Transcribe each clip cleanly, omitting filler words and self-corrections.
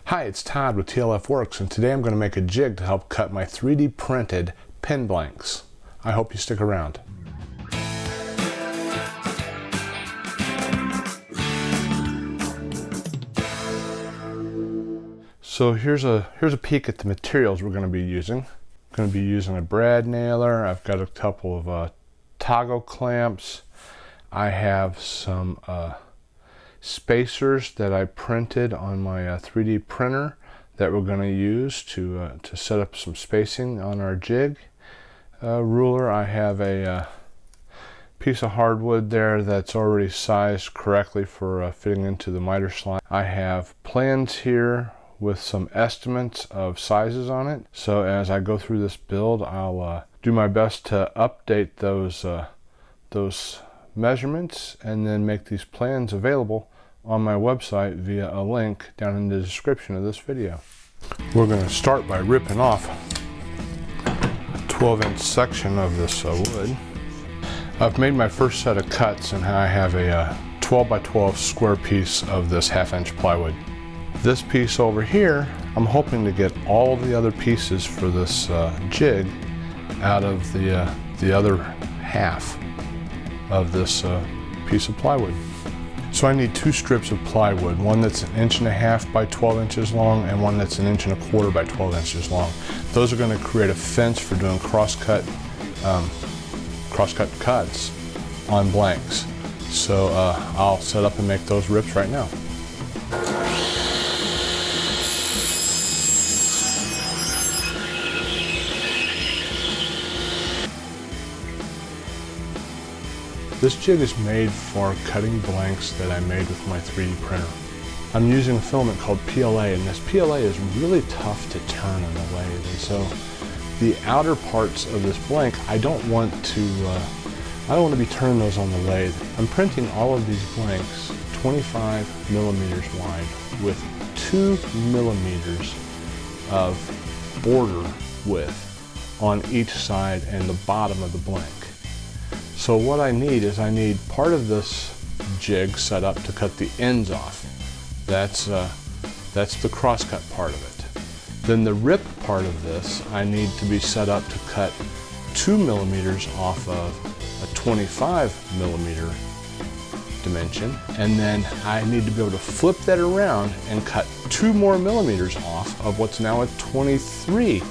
Hi, it's Todd with TLF Works, and today I'm going to make a jig to help cut my 3D printed pen blanks. I hope you stick around. So here's a peek at the materials we're going to be using. I'm going to be using a brad nailer. I've got a couple of toggle clamps. I have some spacers that I printed on my 3D printer that we're going to use to set up some spacing on our jig. Ruler. I have a piece of hardwood there that's already sized correctly for fitting into the miter slide. I have plans here with some estimates of sizes on it, so as I go through this build I'll do my best to update those measurements and then make these plans available on my website via a link down in the description of this video. We're going to start by ripping off a 12-inch section of this wood. I've made my first set of cuts and I have a 12 by 12 square piece of this 1/2 inch plywood. This piece over here, I'm hoping to get all the other pieces for this jig out of the other half of this piece of plywood. So I need 2 strips of plywood, one that's 1.5 inches by 12 inches long and one that's 1.25 inches by 12 inches long. Those are going to create a fence for doing cross-cut cuts on blanks. So I'll set up and make those rips right now. This jig is made for cutting blanks that I made with my 3D printer. I'm using a filament called PLA, and this PLA is really tough to turn on the lathe. And so the outer parts of this blank, I don't want to be turning those on the lathe. I'm printing all of these blanks 25 millimeters wide with 2 millimeters of border width on each side and the bottom of the blank. So what I need is part of this jig set up to cut the ends off. That's the crosscut part of it. Then the rip part of this I need to be set up to cut 2 millimeters off of a 25 millimeter dimension, and then I need to be able to flip that around and cut 2 more millimeters off of what's now a 23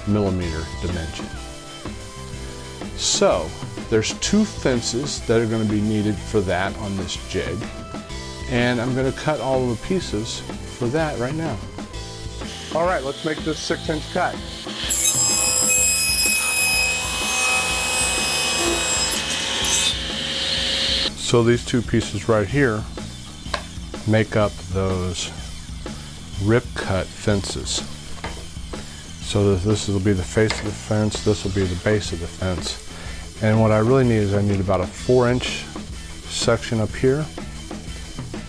millimeter dimension. So there's 2 fences that are going to be needed for that on this jig, and I'm going to cut all of the pieces for that right now. All right, let's make this 6-inch cut. So these 2 pieces right here make up those rip cut fences. So this will be the face of the fence, this will be the base of the fence. And what I really need is I need about a 4-inch section up here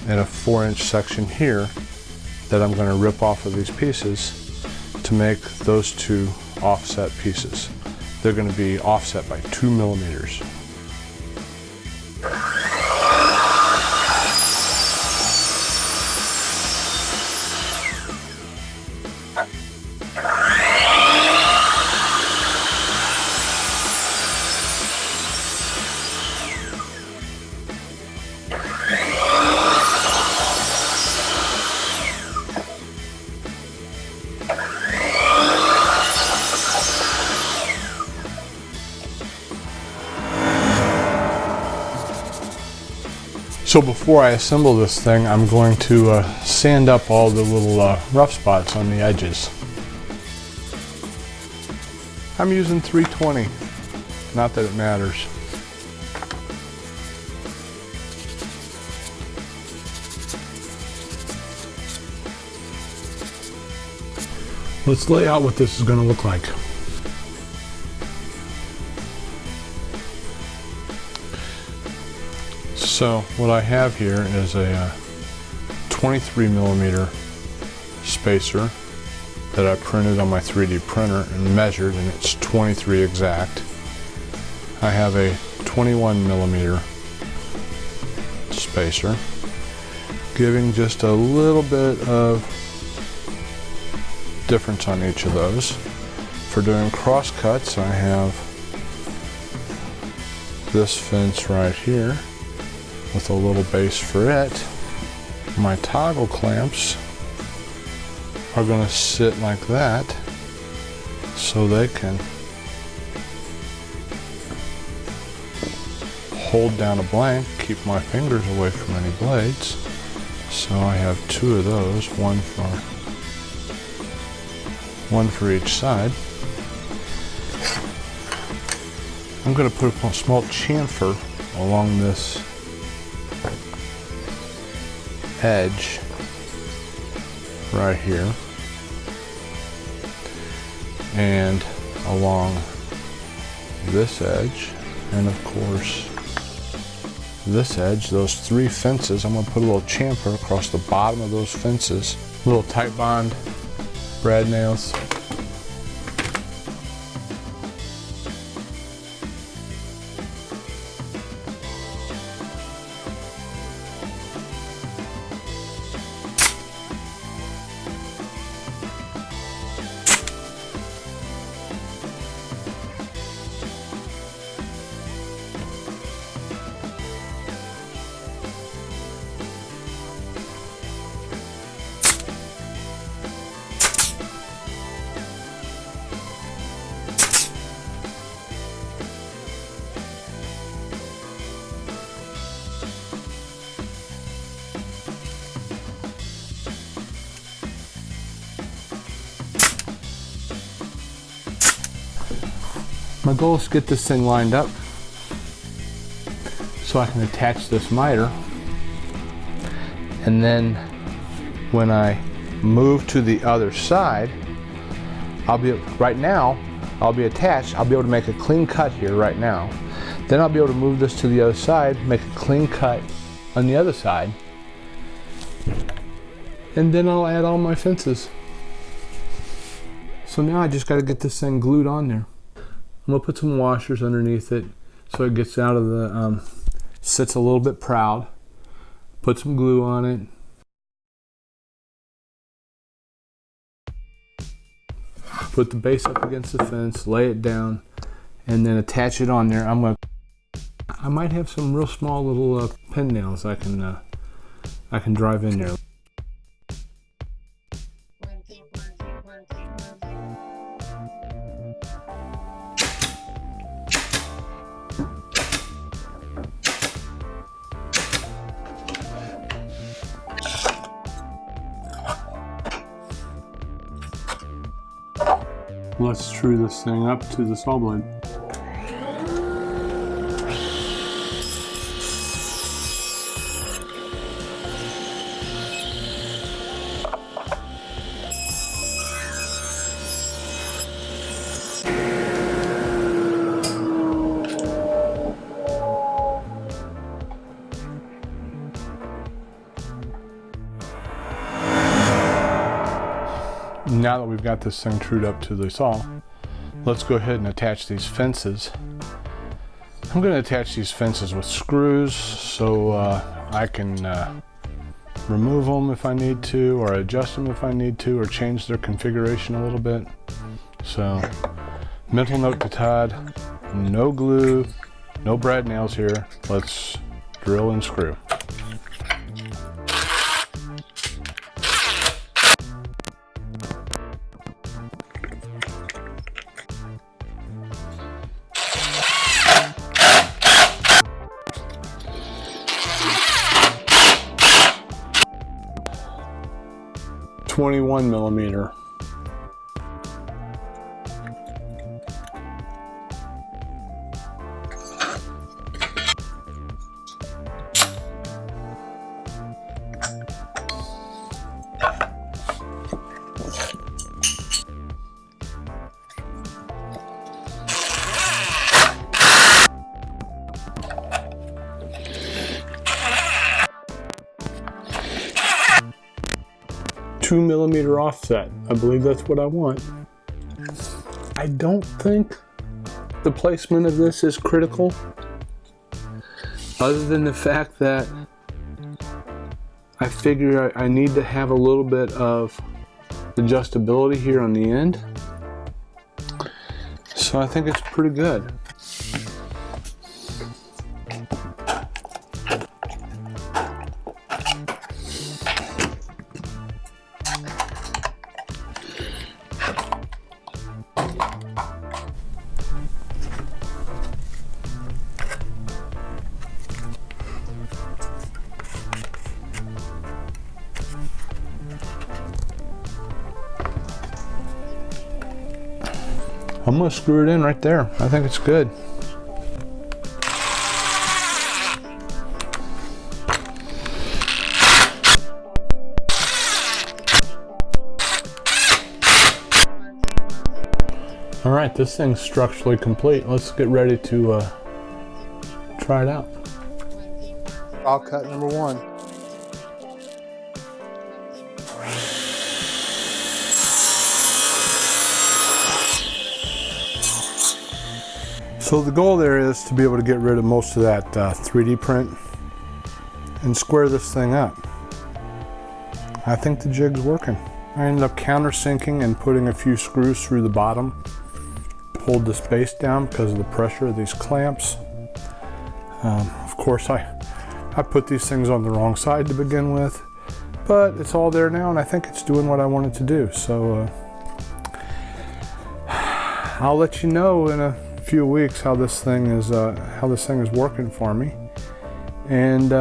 and a 4-inch section here that I'm going to rip off of these pieces to make those 2 offset pieces. They're going to be offset by 2 millimeters. So before I assemble this thing, I'm going to sand up all the little rough spots on the edges. I'm using 320, not that it matters. Let's lay out what this is going to look like. So what I have here is a 23 millimeter spacer that I printed on my 3D printer and measured, and it's 23 exact. I have a 21 millimeter spacer, giving just a little bit of difference on each of those. For doing cross cuts, I have this fence right here with a little base for it. My toggle clamps are going to sit like that so they can hold down a blank, keep my fingers away from any blades. So I have two of those, one for each side. I'm going to put a small chamfer along this edge right here and along this edge, and of course this edge. Those three fences, I'm going to put a little chamfer across the bottom of those fences, little tight bond brad nails. My goal is to get this thing lined up so I can attach this miter, and then when I move to the other side, right now I'll be attached. I'll be able to make a clean cut here right now. Then I'll be able to move this to the other side, make a clean cut on the other side, and then I'll add all my fences. So now I just got to get this thing glued on there. I'm gonna put some washers underneath it so it gets out of the, sits a little bit proud. Put some glue on it. Put the base up against the fence, lay it down, and then attach it on there. I might have some real small little pen nails I can drive in there. Let's true this thing up to the saw blade. Now that we've got this thing trued up to the saw, let's go ahead and attach these fences. I'm going to attach these fences with screws so I can remove them if I need to, or adjust them if I need to, or change their configuration a little bit. So, mental note to Todd, no glue, no brad nails here. Let's drill and screw. .21mm. .2mm offset. I believe that's what I want. I don't think the placement of this is critical, other than the fact that I figure I need to have a little bit of adjustability here on the end. So I think it's pretty good. I'm going to screw it in right there. I think it's good. All right, this thing's structurally complete. Let's get ready to try it out. I'll cut number 1. So the goal there is to be able to get rid of most of that 3D print and square this thing up. I think the jig's working. I ended up countersinking and putting a few screws through the bottom to hold this base down because of the pressure of these clamps. Of course I put these things on the wrong side to begin with, but it's all there now and I think it's doing what I wanted to do. So I'll let you know in a few weeks how this thing is working for me, and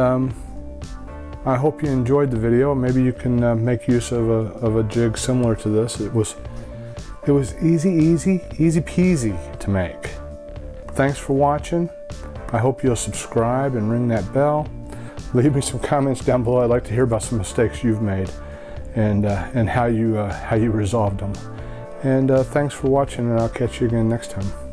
I hope you enjoyed the video. Maybe you can make use of a jig similar to this. It was easy peasy to make. Thanks for watching. I hope you'll subscribe and ring that bell. Leave me some comments down below. I'd like to hear about some mistakes you've made and how you resolved them. And thanks for watching, and I'll catch you again next time.